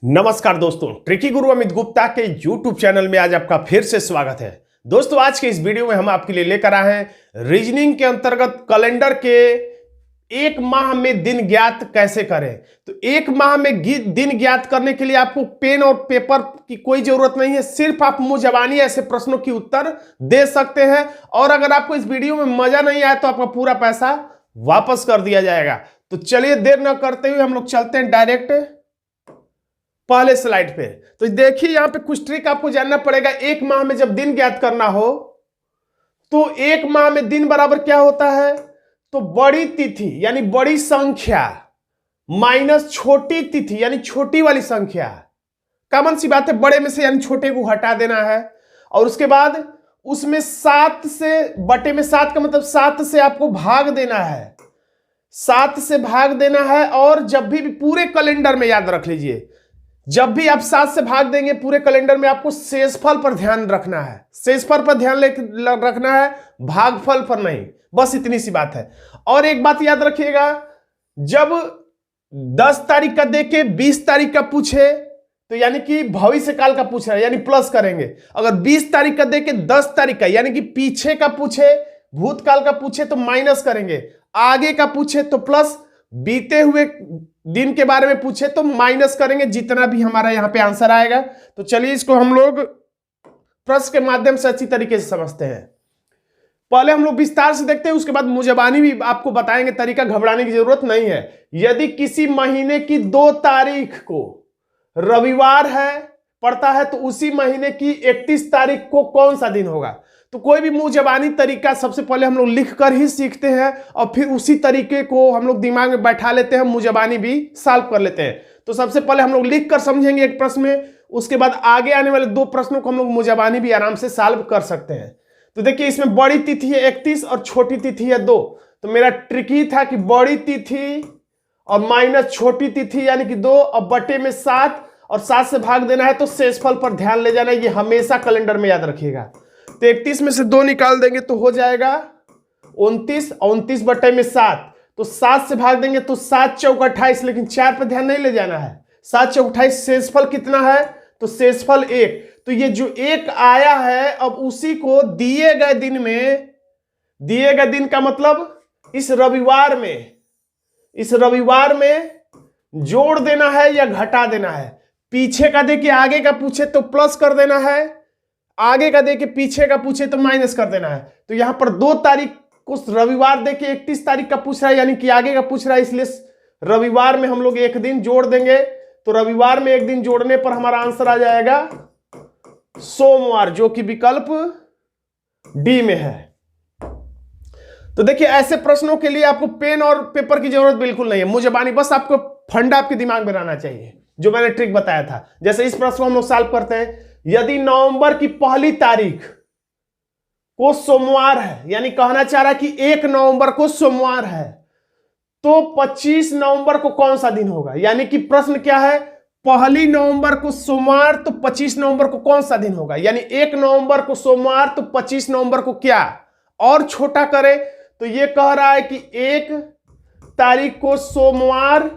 नमस्कार दोस्तों, ट्रिकी गुरु अमित गुप्ता के YouTube चैनल में आज आपका फिर से स्वागत है। दोस्तों, आज के इस वीडियो में हम आपके लिए लेकर आए हैं रीजनिंग के अंतर्गत कैलेंडर के एक माह में दिन ज्ञात कैसे करें। तो एक माह में दिन ज्ञात करने के लिए आपको पेन और पेपर की कोई जरूरत नहीं है, सिर्फ आप मुंह जबानी ऐसे प्रश्नों की उत्तर दे सकते हैं। और अगर आपको इस वीडियो में मजा नहीं आया तो आपका पूरा पैसा वापस कर दिया जाएगा। तो चलिए देर न करते हुए हम लोग चलते हैं डायरेक्ट पहले स्लाइड पे। तो देखिए यहां पे कुछ ट्रिक आपको जानना पड़ेगा। एक माह में जब दिन ज्ञात करना हो तो एक माह में दिन बराबर क्या होता है, तो बड़ी तिथि यानी बड़ी संख्या माइनस छोटी तिथि यानी छोटी वाली संख्या। कॉमन सी बात है, बड़े में से यानी छोटे को हटा देना है। और उसके बाद उसमें 7 से बटे में 7 का मतलब 7 से आपको भाग देना है, 7 से भाग देना है। और जब भी पूरे कैलेंडर में याद रख लीजिए, जब भी आप 7 से भाग देंगे पूरे कैलेंडर में आपको शेषफल पर ध्यान रखना है, शेषफल पर ध्यान रखना है, भागफल पर नहीं। बस इतनी सी बात है। और एक बात याद रखिएगा, जब 10 तारीख का देके 20 तारीख का पूछे तो यानी कि भविष्य काल का पूछ रहा है यानी प्लस करेंगे। अगर 20 तारीख का देके 10 तारीख का यानी कि पीछे का पूछे, भूतकाल का पूछे तो माइनस करेंगे, आगे का पूछे तो प्लस, बीते हुए दिन के बारे में पूछे तो माइनस करेंगे, जितना भी हमारा यहां पे आंसर आएगा। तो चलिए इसको हम लोग प्रश्न के माध्यम से अच्छी तरीके से समझते हैं। पहले हम लोग विस्तार से देखते हैं, उसके बाद मुजबानी भी आपको बताएंगे। तरीका घबराने की जरूरत नहीं है। यदि किसी महीने की 2 तारीख को रविवार है पड़ता है तो उसी महीने की 31 तारीख को कौन सा दिन होगा। तो कोई भी मुंहजबानी तरीका सबसे पहले हम लोग लिख कर ही सीखते हैं और फिर उसी तरीके को हम लोग दिमाग में बैठा लेते हैं, मुंहजबानी भी सॉल्व कर लेते हैं। तो सबसे पहले हम लोग लिख कर समझेंगे एक प्रश्न में, उसके बाद आगे आने वाले 2 प्रश्नों को हम लोग मुंहजबानी भी आराम से सॉल्व कर सकते हैं। तो देखिए इसमें बड़ी तिथि है 31 और छोटी तिथि है 2। तो मेरा ट्रिक ही था कि बड़ी तिथि और माइनस छोटी तिथि यानी कि 2 और बटे में 7 और 7 से भाग देना है। तो शेषफल पर ध्यान ले जाना, ये हमेशा कैलेंडर में याद रखिएगा। तो 31 में से 2 निकाल देंगे तो हो जाएगा 29, 29 बटे में 7। तो 7 से भाग देंगे तो 7 चौक 28, लेकिन 4 पे ध्यान नहीं ले जाना है। 7 चौक 28, शेषफल कितना है, तो शेषफल 1। तो ये जो 1 आया है अब उसी को दिए गए दिन में, दिए गए दिन का मतलब इस रविवार में जोड़ देना है या घटा देना है। पीछे का देखिए आगे का पूछे तो प्लस कर देना है, आगे का देके पीछे का पूछे तो माइनस कर देना है। तो यहां पर 2 तारीख को रविवार देके 31 तारीख का पूछ रहा है यानी कि आगे का पूछ रहा है, इसलिए रविवार में हम लोग एक दिन जोड़ देंगे। तो रविवार में एक दिन जोड़ने पर हमारा आंसर आ जाएगा सोमवार, जो कि विकल्प डी में है। तो देखिए ऐसे प्रश्नों के लिए आपको पेन और पेपर की जरूरत बिल्कुल नहीं है, मुंहजबानी बस आपको फंडा आपके दिमाग में रहना चाहिए, जो मैंने ट्रिक बताया था। जैसे इस प्रश्न को हम लोग सॉल्व करते हैं। यदि नवंबर की पहली तारीख को सोमवार है, यानी कहना चाह रहा है कि 1 नवंबर को सोमवार है, तो 25 नवंबर को कौन सा दिन होगा। यानी कि प्रश्न क्या है, पहली नवंबर को सोमवार तो 25 नवंबर को कौन सा दिन होगा। यानी 1 नवंबर को सोमवार तो 25 नवंबर को क्या, और छोटा करे तो ये कह रहा है कि 1 तारीख को सोमवार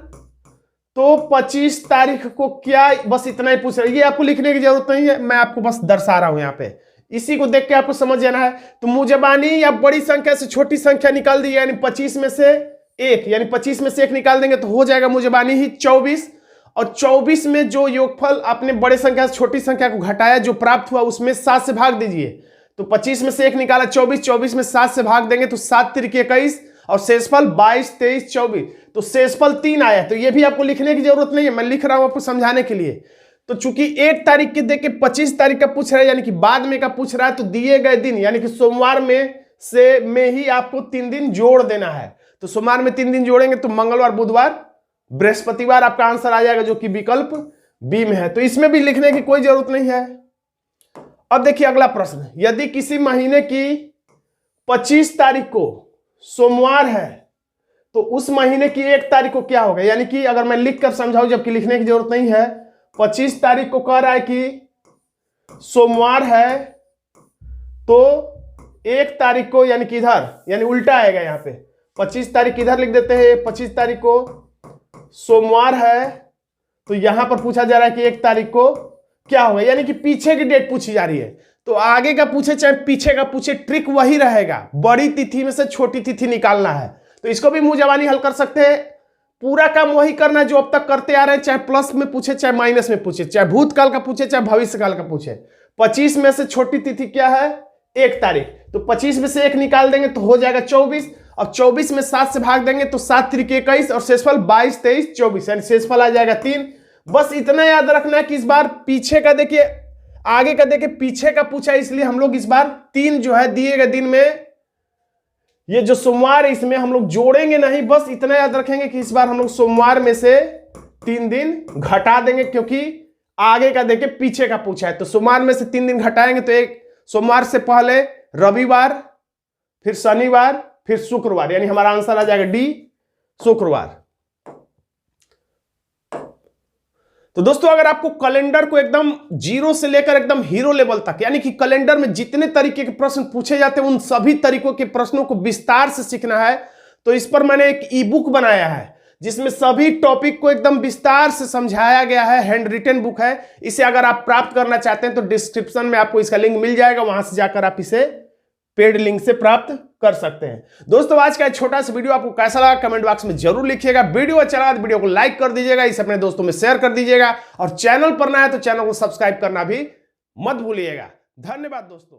तो 25 तारीख को क्या, बस इतना ही पूछ रहा है। ये आपको लिखने की जरूरत नहीं है, मैं आपको बस दर्शा रहा हूं यहाँ पे, इसी को देख के आपको समझ जाना है। तो मुंहजबानी या बड़ी संख्या से छोटी संख्या निकाल दी, यानी 25 में से 1, यानी 25 में से 1 निकाल देंगे तो हो जाएगा मुंहजबानी ही 24। और 24 में जो योगफल आपने बड़े संख्या से छोटी संख्या को घटाया जो प्राप्त हुआ उसमें 7 से भाग दीजिए। तो 25 में से 1 निकाला 24, 24 में 7 से भाग देंगे तो 7 तिरिक 21 और शेषफल 22, 23, 24। तो शेषफल 3 आया। तो ये भी आपको लिखने की जरूरत नहीं है, मैं लिख रहा हूं आपको समझाने के लिए। तो चूंकि 1 तारीख के देके 25 तारीख का पूछ रहा है यानी कि बाद में का पूछ रहा है, तो दिए गए दिन यानी कि सोमवार में ही आपको 3 दिन जोड़ देना है। तो सोमवार में 3 दिन जोड़ेंगे तो मंगलवार, बुधवार, बृहस्पतिवार आपका आंसर आ जाएगा, जो कि विकल्प बी में है। तो इसमें भी लिखने की कोई जरूरत नहीं है। अब देखिए अगला प्रश्न, यदि किसी महीने की 25 तारीख को सोमवार है तो उस महीने की 1 तारीख को क्या होगा। यानी कि अगर मैं लिख कर समझाऊं, जबकि लिखने की जरूरत नहीं है, 25 तारीख को कह रहा है कि सोमवार है तो 1 तारीख को यानी कि इधर, यानी उल्टा आएगा यहाँ पे, 25 तारीख इधर लिख देते हैं, 25 तारीख को सोमवार है तो यहां पर पूछा जा रहा है कि 1 तारीख को क्या होगा, यानी कि पीछे की डेट पूछी जा रही है। तो आगे का पूछे चाहे पीछे का पूछे, ट्रिक वही रहेगा, बड़ी तिथि में से छोटी तिथि निकालना है। तो इसको भी मुंह जबानी हल कर सकते हैं। पूरा काम वही करना है जो अब तक करते आ रहे हैं, चाहे प्लस में पूछे चाहे माइनस में पूछे, चाहे भूतकाल का पूछे चाहे भविष्यकाल का पूछे। 25 में से छोटी तिथि क्या है? 1 तारीख। तो 25 में से 1 निकाल देंगे तो हो जाएगा 24। अब 24 में 7 से भाग देंगे तो 7 त्रिक 21 और शेषफल 22, 23, 24, यानी शेषफल आ जाएगा 3। बस इतना याद रखना है कि इस बार पीछे का देखिए, आगे का देखिए, पीछे का पूछा, इसलिए हम लोग इस बार 3 जो है दिए गए दिन में, ये जो सोमवार है इसमें हम लोग जोड़ेंगे नहीं। बस इतना याद रखेंगे कि इस बार हम लोग सोमवार में से 3 दिन घटा देंगे, क्योंकि आगे का देखिए पीछे का पूछा है। तो सोमवार में से 3 दिन घटाएंगे तो एक सोमवार से पहले रविवार, फिर शनिवार, फिर शुक्रवार, यानी हमारा आंसर आ जाएगा डी, शुक्रवार। तो दोस्तों अगर आपको कैलेंडर को एकदम जीरो से लेकर एकदम हीरो लेवल तक, यानी कि कैलेंडर में जितने तरीके के प्रश्न पूछे जाते हैं उन सभी तरीकों के प्रश्नों को विस्तार से सीखना है, तो इस पर मैंने एक ई बुक बनाया है जिसमें सभी टॉपिक को एकदम विस्तार से समझाया गया है। हैंड रिटन बुक है। इसे अगर आप प्राप्त करना चाहते हैं तो डिस्क्रिप्शन में आपको इसका लिंक मिल जाएगा, वहां से जाकर आप इसे पेड लिंक से प्राप्त कर सकते हैं। दोस्तों आज का छोटा सा वीडियो आपको कैसा लगा कमेंट बॉक्स में जरूर लिखिएगा। वीडियो अच्छा लगा तो वीडियो को लाइक कर दीजिएगा, इसे अपने दोस्तों में शेयर कर दीजिएगा, और चैनल पर नया है तो चैनल को सब्सक्राइब करना भी मत भूलिएगा। धन्यवाद दोस्तों।